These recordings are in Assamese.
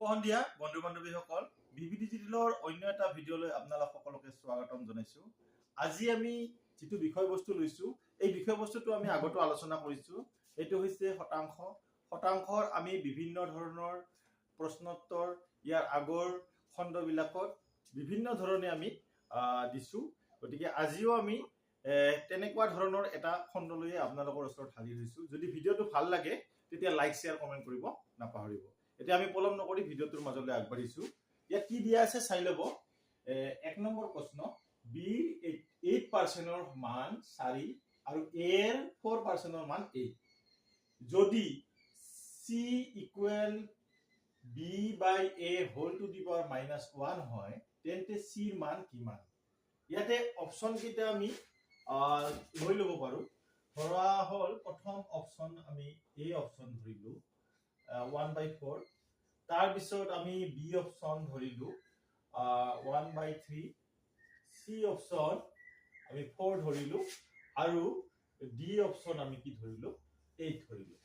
সন্ধিয়া বন্ধু বান্ধৱীসকল বিবি ডিজিটেলৰ অন্য এটা ভিডিঅ'লৈ আপোনালোক সকলোকে স্বাগতম জনাইছো। আজি আমি যিটো বিষয়বস্তু লৈছো এই বিষয়বস্তুটো আমি আগতো আলোচনা কৰিছো। এইটো হৈছে শতাংশ। শতাংশৰ আমি বিভিন্ন ধৰণৰ প্ৰশ্নোত্তৰ ইয়াৰ আগৰ খণ্ডবিলাকত বিভিন্ন ধৰণে আমি দিছো। গতিকে আজিও আমি তেনেকুৱা ধৰণৰ এটা খণ্ড লৈ আপোনালোকৰ ওচৰত হাজিৰ হৈছো। যদি ভিডিঅ'টো ভাল লাগে তেতিয়া লাইক শ্বেয়াৰ কমেণ্ট কৰিব নাপাহৰিব। এতিয়া আমি পলম নকৰি ভিডিঅ'টোৰ মাজলৈ আগবাঢ়িছো। ইয়াত কি দিয়া আছে চাই ল'ব। 1 নম্বৰ প্ৰশ্ন, বিৰ 8%ৰ মান 4 আৰু এৰ 4%ৰ মান 8। যদি c equal b by a whole to the power -1 হয় তেন্তে c ৰ মান কিমান? ইয়াতে অপচন কেইটা আমি লৈ ল'ব পাৰো। ধৰা হল প্ৰথম অপচন আমি a অপচন ধৰিলো 1/4। তাৰ পিছত আমি বি অপচন ধৰিলো 1/3। চি অপচন আমি 4 ধৰিলো আৰু ডি অপচন আমি কি ধৰিলো 8 ধৰিলো।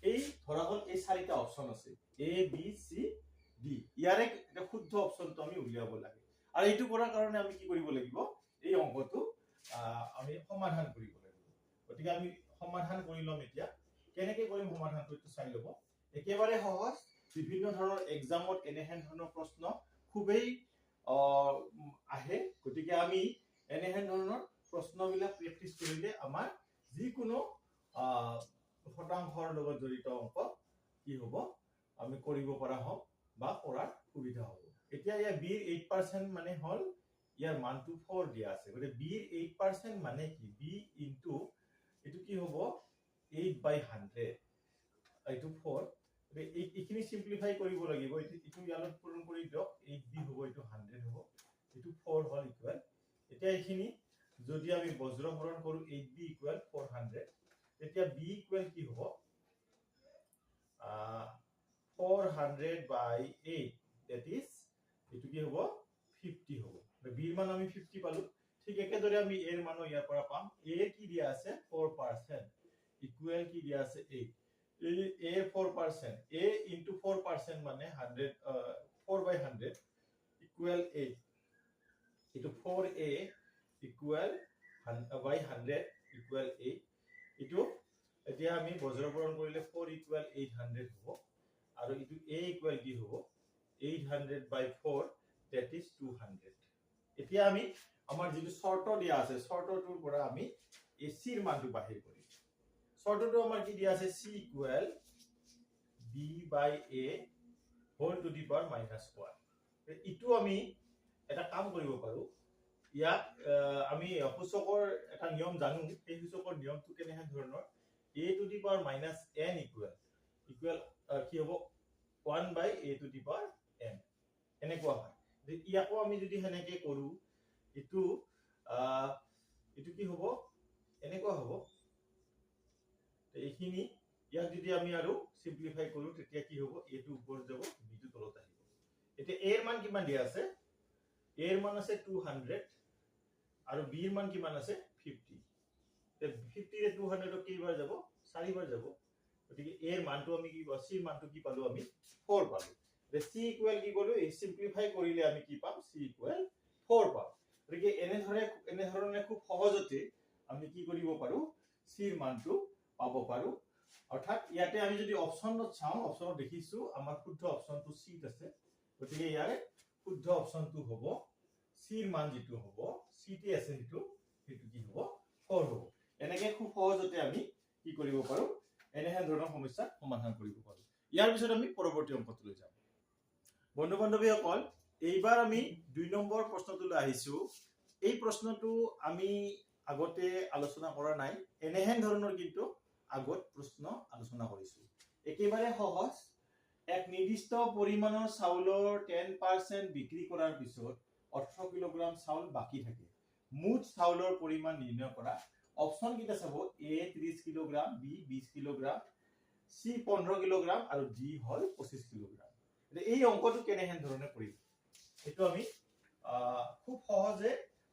এই ধৰা হল এই চাৰিটা অপচন আছে এ বি চি ডি। ইয়াৰে শুদ্ধ অপচনটো আমি উলিয়াব লাগে আৰু এইটো কৰাৰ কাৰণে আমি কি কৰিব লাগিব, এই অংকটো আমি সমাধান কৰিব লাগিব। গতিকে আমি সমাধান কৰি লম। এতিয়া কেনেকে কৰিম সমাধানটো চাই ল'ব। একেবাৰে সহজ। বিভিন্ন ধৰণৰ এক্সামত এনেহেন ধৰণৰ প্ৰশ্ন খুবেই আহে। গতিকে আমি এনেহেন ধৰণৰ প্ৰশ্নবিলাক প্ৰেক্টিচ কৰিলে আমাৰ যিকোনো শতাংশৰ লগত জড়িত অংক কি হ'ব আমি কৰিব পৰা হম বা কৰাৰ সুবিধা হ'ব। এতিয়া ইয়াৰ বিৰ 8% মানে হল ইয়াৰ মানটো 4 দিয়া আছে। গতিকে বিৰ 8% মানে কি, বি ইনটু এইটো কি হ'ব 8/100, এইটো 4। এইখিনি সিম্পলিফাই কৰিব লাগিব। এইটো ইয়াত পূৰণ কৰি দিয়ক। 8b হ'ব, এইটো 100 হ'ব, এইটো 4 হল ইকুৱেল। এতিয়া এইখিনি যদি আমি বজ্ৰহৰণ কৰো 8b ইকুৱেল 400, তেতিয়া b ইকুৱেল কি হ'ব 400/8, that is এইটো কি হ'ব 50 হ'ব। b ৰ মান আমি 50 পালো। ঠিক একেদৰে আমি a ৰ মানো ইয়াৰ পৰা পাম। a কি দিয়া আছে 4% ইকুৱেল কি দিয়া আছে 8। a 4%, a into 4% মানে 4/100 equal 8. Itu 4a equal by 100 equal 8. Itu এতিয়া আমি বজ্ৰকৰণ কৰিলে 4 equal 800 হ'ব আৰু ইটো a equal কি হ'ব 800/4, that is 200। এতিয়া আমি আমাৰ যিটো শৰ্ত দিয়া আছে শৰ্তটোৰ পৰা আমি a c ৰ মানটো বাহিৰ কৰিম। শৰ্তটো আমাৰ কি দিয়া আছে c equal b by a whole to the power -1। ইটো আমি এটা কাম কৰিব পাৰো। ইয়াত আমি সূচকৰ এটা নিয়ম জানো। এই সূচকৰ নিয়মটো কেনেহেন ধৰণৰ, a to the power -n equal কি হ'ব 1/a to the power n এনেকুৱা হয়। ইয়াকো আমি যদি হেনেকে কৰো ইটো কি হ'ব এনেকুৱা হ'ব। এইখিনি ইয়াক যদি আমি আৰু সিম্পলিফাই কৰো তেতিয়া কি হ'ব, a টো ওপৰত যাব b টো তলত আহিব। এতিয়া a ৰ মান কিমান দিয়া আছে, a ৰ মান আছে 200 আৰু b ৰ মান কিমান আছে 50। তে 50 ৰে 200 ক কেইবাৰ যাব 4 বাৰ যাব। গতিকে a ৰ মানটো আমি কি c ৰ মানটো কি পালো আমি 4 পালো। তে c ইকুৱেল কি কৰো এই সিম্পলিফাই কৰিলে আমি কি পাম c ইকুৱেল 4 পাম। গতিকে এনে ধৰণে খুব সহজতে আমি কি কৰিব পাৰো c ৰ মানটো পাব পাৰো। অৰ্থাৎ ইয়াতে আমি যদি অপচনত চাওঁ, অপচনত দেখিছো আমাৰ শুদ্ধ অপচনটো c আছে। গতিকে ইয়াৰে শুদ্ধ অপচনটো হ'ব c ৰ মান যেটো হ'ব c তে আছে যেটো কি হ'ব 4 হ'ব। এনেকে খুব সহজতে আমি কি কৰিব পাৰো এনেহেন ধৰণৰ সমস্যা সমাধান কৰিব পাৰো। ইয়াৰ পিছত আমি পৰৱৰ্তী অংকটোলৈ যাম। বন্ধু বান্ধৱীসকল, এইবাৰ আমি 2 নম্বৰ প্ৰশ্নটোলৈ আহিছো। এই প্ৰশ্নটো আমি আগতে আলোচনা কৰা নাই। এনেহেন ধৰণৰ কিন্তু আগত প্ৰশ্ন আলোচনা কৰিছো। একেবাৰে সহজ। এক নিৰ্দিষ্ট পৰিমাণৰ চাউলৰ 10% বিক্ৰী কৰাৰ পিছত 18 কিলোগ্ৰাম চাউল বাকি থাকে। মুঠ চাউলৰ পৰিমাণ নিৰ্ণয় কৰা। অপচন কেইটা চাব, a 30 kilogram, b 20 kilogram, c 15 kilogram আৰু d হল 25 কিলোগ্ৰাম। এই অংকটো কেনেহেন ধৰণে কৰিম এইটো আমি খুব সহজে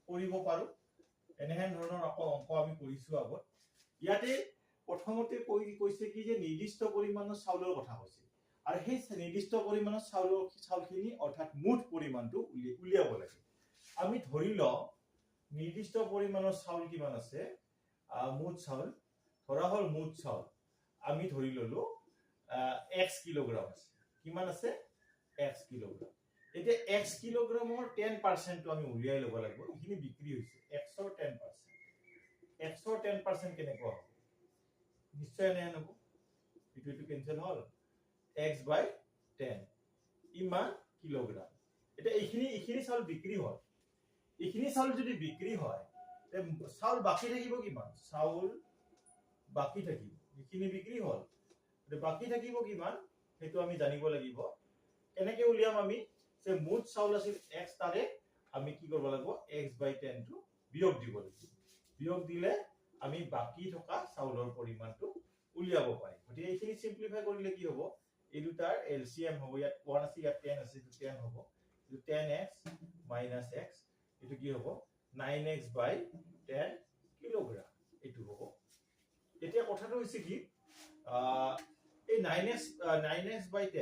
কৰিব পাৰো। এনেহেন ধৰণৰ অংক আমি কৰিছো আগত। ইয়াতে প্ৰথমতে কৈছে কি যে নিৰ্দিষ্ট পৰিমাণৰ চাউলৰ কথা কৈছে আৰু সেই নিৰ্দিষ্ট পৰিমাণৰ চাউলখিনি অৰ্থাৎ মুঠ পৰিমাণটো উলিয়াব লাগে আমি ধৰি লওঁ নিৰ্দিষ্ট পৰিমাণৰ চাউল কিমান আছে মুঠ চাউল ধৰা হল মুঠ চাউল আমি ধৰি ললো x কিলোগ্ৰাম আছে কিমান আছে x কিলোগ্ৰাম এতিয়া x কিলোগ্ৰামৰ 10% টো আমি উলিয়াই ল'ব লাগিব ইখিনি বিক্ৰী হৈছে x ৰ 10% x ৰ 10% কেনেকুৱা হ'ব নিশ্চয় নাই হ'ব ইটো কেনসেল হল x by 10 ইমান কিলোগ্ৰাম এটা এইখিনি চাউল বিক্ৰী হয় এইখিনি চাউল যদি বিক্ৰী হয় তে চাউল বাকি থাকিব কিমান চাউল বাকি থাকিব এইখিনি বিক্ৰী হল তে বাকি থাকিব কিমান হেতু আমি জানিব লাগিব এনেকে উলিয়াম আমি যে মুঠ চাউল আছিল x তাৰে আমি কি কৰিব লাগিব x by 10 টো বিয়োগ দিব লাগিব বিয়োগ দিলে আমি বাকি থকা চাউলৰ পৰিমাণটো উলিয়াব পাৰিম গতিকে এইখিনি সিম্পলিফাই কৰিলে কি হ'ব এই দুটাৰ এলসিএম হ'ব ইয়াত 1 আছে ইয়াত 10 আছে 10 হ'ব 10x - x এটো কি হ'ব 9x by 10 কিলোগ্ৰাম এটো হ'ব এতিয়া কথাটো হৈছে কি এই 9x by 10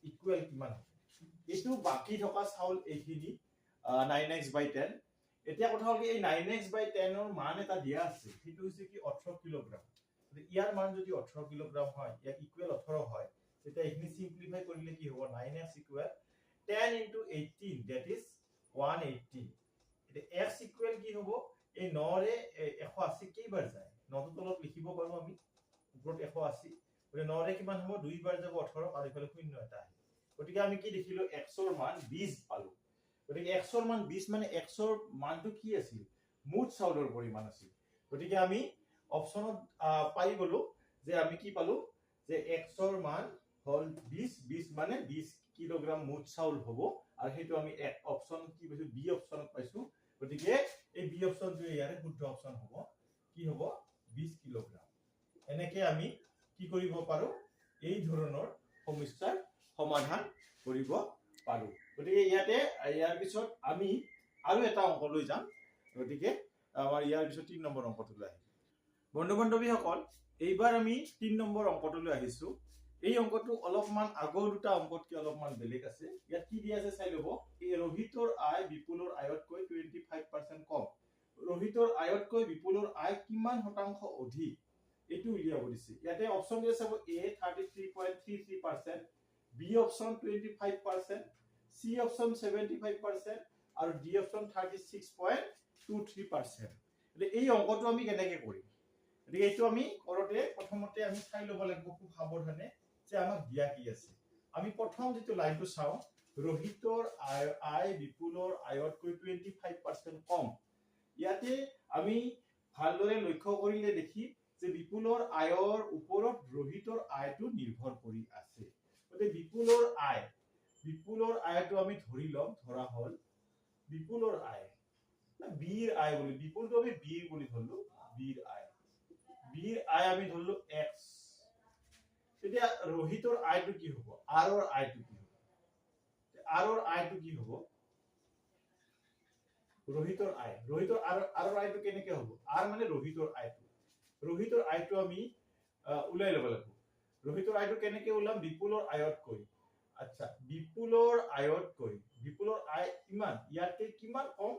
ইকুৱেল কিমান হ'ব এটো বাকি থকা চাউল এইখিনি 9x by 10 এতিয়া কথা হ'ল কি এই 9x by 10 ৰ মান এটা দিয়া আছে সেইটো হৈছে কি 18 কিলোগ্ৰাম ইয়াৰ মান যদি 18 কিলোগ্ৰাম হয় ইয়াৰ ইকুৱেল 18 হয় তেতিয়া এইখিনি সিম্পলিফাই কৰিলে কি হ'ব 9x equal 10 into 18 that is 180 এটা x ইকুৱেল কি হ'ব এই 9 ৰে 180 কেইবাৰ যায় 9 ৰ তলত লিখিব পাৰো আমি ওপৰত 180 গতিকে 9 ৰে কিমান হ'ব 2 বাৰ যাব 18 আৰু ইফালে 0 এটা আহে গতিকে আমি কি দেখিলো x ৰ মান 20 পালো গতিকে x ৰ মান 20 মানে x ৰ মানটো কি আছিল মুঠ চাউলৰ পৰিমাণ আছিল গতিকে আমি অপচনত পাই গলো যে আমি কি পালো যে x ৰ মান হল 20 মানে 20 কিলোগ্ৰাম মুঠ চাউল হ'ব আৰু হেতু আমি এক অপচন কি পাইছো বি অপচনত পাইছো গতিকে এই বি অপচনটো ইয়াৰে শুদ্ধ অপচন হ'ব কি হ'ব 20 কিলোগ্ৰাম এনেকে আমি কি কৰিব পাৰো এই ধৰণৰ সমস্যাৰ সমাধান কৰিব পাৰো গতিকে ইয়াৰ পিছত আমি আৰু এটা অংক লৈ যাম গতিকে আমাৰ ইয়াৰ পিছত 3 নম্বৰ অংকটো আহিব বন্ধু বান্ধৱীসকল এইবাৰ আমি 3 নম্বৰ অংকটো আহিছো এই অংকটো অলপমান আগৰ দুটা অংকতকৈ অলপমান বেলেগ আছে ইয়াত কি দিয়া আছে চাই লব এই ৰহিতৰ আয় বিপুলৰ আয়তকৈ 25% কম ৰহিতৰ আয়তকৈ বিপুলৰ আয় কিমান শতাংশ অধিক এটো উলিয়াব দিছে ইয়াতে অপচন দিয়া চাব a 33.33% b option 25% c option 75% আৰু d অপচন 36.23% এই অংকটো আমি কেনেকৈ কৰিম গতিকে এইটো আমি কৰতে প্ৰথমতে আমি চাই ল'ব লাগিব খুব সাৱধানে যে আমাক দিয়া কি আছে আমি প্ৰথম যেটো লাইনটো চাও ৰহিতৰ আয় বিপুলৰ আয়তকৈ 25% কম ইয়াতে আমি ভালদৰে লক্ষ্য কৰিলে দেখি যে বিপুলৰ আয়ৰ ওপৰত ৰহিতৰ আয়টো নিৰ্ভৰ কৰি আছে গতিকে বিপুলৰ আয়টো আমি ধৰি লম ধৰা হল বিপুলৰ আয় বিৰ আয় বুলি বিপুলটো আমি বি বুলি ধৰলো বিৰ আয় আমি ধৰলো x তেতিয়া ৰহিতৰ আয়টো কি হ'ব r ৰ আয়টো কি হ'ব r ৰ আয়টো কি হ'ব ৰহিতৰ r ৰ আয়টো কেনেকৈ হ'ব r মানে ৰহিতৰ আয়টো আমি উলাই ল'ব লাগিব ৰহিতৰ আয়টো কেনেকৈ উলাম বিপুলৰ আয়তকৈ আচ্ছা বিপুলৰ আয় ইমান ইয়াতে কিমান কম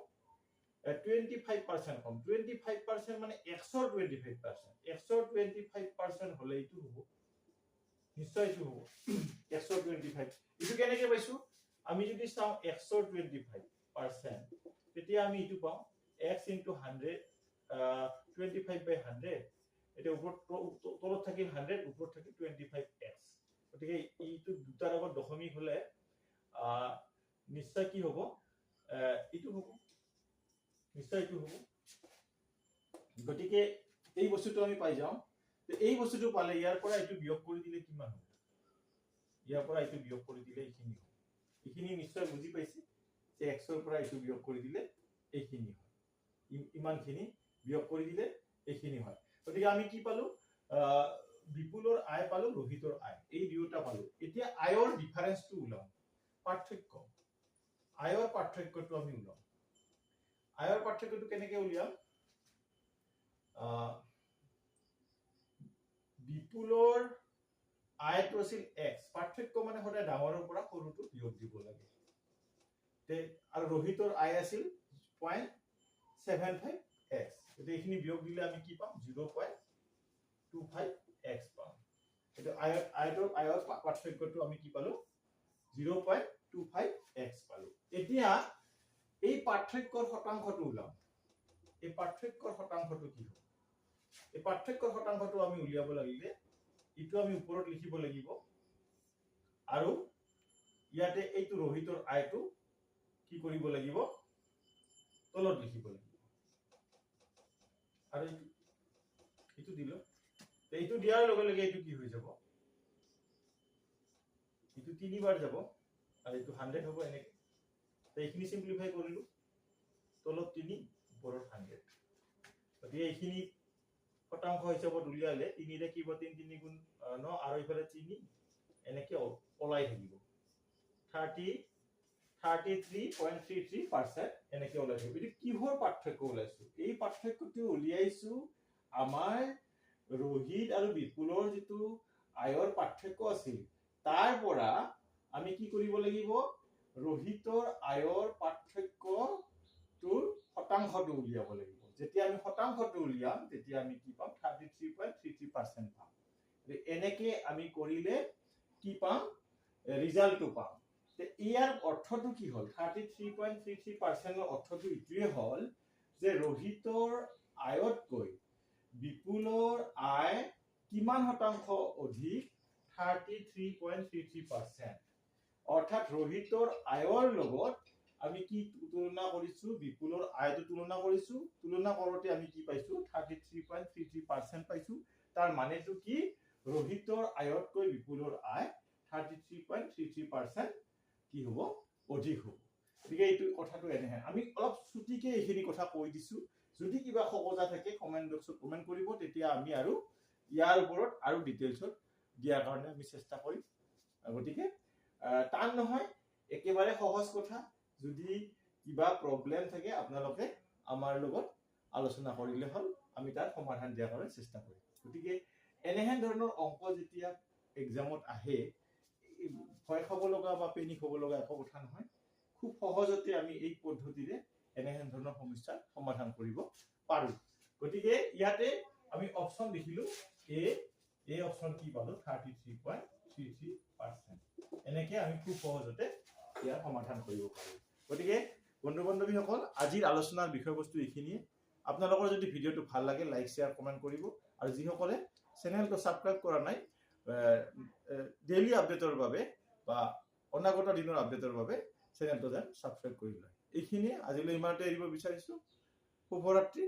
25% কম 25% মানে x ৰ 25% হলে এইটো হ'ব নিশ্চয় এইটো হ'ব x ৰ 25 ইটো কেনেকৈ পাইছো আমি যদি চাও x ৰ 25% তেতিয়া আমি ইটো পাও x * 100 25/100 এটা ওপৰত তলত থাকিল 100 ওপৰত থাকিল 25x গতিকে এইটো দুটাৰ আগত দশমিক হলে নিশ্চয় কি হ'ব ইটো হ'ব নিশ্চয় ইটো হ'ব গতিকে এই বস্তুটো আমি পাই যাও এই বস্তুটো পালে ইয়াৰ পৰা এইটো বিয়োগ কৰি দিলে কিমান হ'ব ইয়াৰ পৰা এইটো বিয়োগ কৰি দিলে এইখিনি হ'ব এইখিনি নিশ্চয় বুজি পাইছে যে x ৰ পৰা এইটো বিয়োগ কৰি দিলে এইখিনি হয় ইমানখিনি বিয়োগ কৰি দিলে এইখিনি হয় গতিকে আমি কি পালো বিপুলৰ আয় পালো ৰহিতৰ আয় এই দুটা পালো এতিয়া আয়ৰ ডিফাৰেন্সটো উলাও আয়ৰ পাৰ্থক্যটো আমি উলাও আয়ৰ পাৰ্থক্যটো কেনেকৈ উলিয়াম বিপুলৰ আইটো আছিল x, পাৰ্থক্য মানে সদায় ডাঙৰৰ পৰা সৰুটো বিয়োগ দিব লাগে। আৰু রোহিতর আয় আছিল 0.75x, এইখিনি বিয়োগ দিলে আমি কি পাম 0.25x পাম। এটা আয়ৰ পাৰ্থক্যটো আমি কি পালো 0.25x পালো। এতিয়া এই পাৰ্থক্যৰ শতাংশটো ওলাম। এই পাৰ্থক্যৰ শতাংশটো কি হ'ব? এই পাৰ্থক্যৰ শতাংশটো আমি উলিয়াব লাগিলে ইটো আমি ওপৰত লিখিব লাগিব আৰু ইয়াতে এইটো ৰোহিতৰ আয়টো কি কৰিব লাগিব তলত লিখিব লাগিব। আৰু এইটো দিলো, এইটো দিয়াৰ লগে লগে এইটো কি হৈ যাব, এইটো 3 বাৰ যাব আৰু এইটো 100 হ'ব এনেকে। এইখিনি সিম্পলিফাই কৰিলো, তলত 3 ওপৰত 100। গতিকে এইখিনি শতাংশ হিচাপত উলিয়ালে 3 ৰে কি হ'ব 3 3 গুণ 9 আৰু ইফালে 3 এনেকে ওলাই থাকিব 33.33% এনেকে ওলাই থাকিব। এটো কিহৰ পাৰ্থক্য ওলাইছো? এই পাৰ্থক্যটো উলিয়াইছো আমাৰ ৰোহিত আৰু বিপুলৰ যেটো আয়ৰ পাৰ্থক্য আছিল তাৰ পৰা আমি কি কৰিব লাগিব ৰোহিতৰ আয়ৰ পাৰ্থক্যটোৰ শতাংশটো উলিয়াব লাগিব। যেতিয়া আমি শতাংশটো উলিয়াম তেতিয়া আমি কি পাম 33.33% পাম। এনেকে আমি কৰিলে কি পাম ৰিজাল্টটো পাম। ইয়াৰ অৰ্থটো কি হল 33.33% অৰ্থটো ইটোৱে হল যে ৰোহিতৰ আয়তকৈ বিপুলৰ আয় কিমান শতাংশ অধিক 33.33%। অৰ্থাৎ ৰোহিতৰ আয়ৰ লগত আমি কি তুলনা কৰিছো বিপুলৰ আয়টো তুলনা কৰিছো, তুলনা কৰোতে আমি কি পাইছো 33.33% পাইছো। তাৰ মানেটো কি ৰোহিতৰ আয়তকৈ বিপুলৰ আয় 33.33% কি হ'ব অধিক হ'ব। গতিকে এইটো কথাটো এনেহে আমি অলপ ছুটিকে এইখিনি কথা কৈ দিছো। যদি কিবা খবজা থাকে কমেন্ট বক্সত কমেন্ট কৰিব, তেতিয়া আমি আৰু ইয়াৰ ওপৰত আৰু ডিটেইলছত দিয়াৰ কাৰণে আমি চেষ্টা কৰিম। গতিকে টান নহয়, একেবাৰে সহজ কথা। যদি কিবা প্ৰবলেম থাকে আপোনালোকে আমাৰ লগত আলোচনা কৰিলে হ'ল, আমি তাৰ সমাধান দিয়াৰ কাৰণে চেষ্টা কৰিম। গতিকে এনেহেন ধৰণৰ অংক যেতিয়া এক্সামত আহে ভয় খাব লগা বা পেনিক হ'ব লগা একো কথা নহয়। খুব সহজতে আমি এই পদ্ধতিৰে এনেহেন ধৰণৰ সমস্যাৰ সমাধান কৰিব পাৰো। গতিকে ইয়াতে আমি অপচন দেখিলো এই অপচন কি পালো 33.33%। এনেকে আমি খুব সহজতে ইয়াৰ সমাধান কৰিব পাৰো। গতিকে বন্ধু বান্ধৱীসকল আজিৰ আলোচনাৰ বিষয়বস্তু এইখিনিয়ে। আপোনালোকৰ যদি ভিডিঅ'টো ভাল লাগে লাইক শেয়াৰ কমেন্ট কৰিব আৰু যিসকলে চেনেলটো সাবস্ক্ৰাইব কৰা নাই ডেইলি আপডেটৰ বাবে বা অনাগত দিনৰ আপডেটৰ বাবে চেনেলটো যেন সাবস্ক্ৰাইব কৰি লয়। এইখিনি আজিলৈ ইমানতে এৰিব বিচাৰিছো। শুভৰাত্ৰি।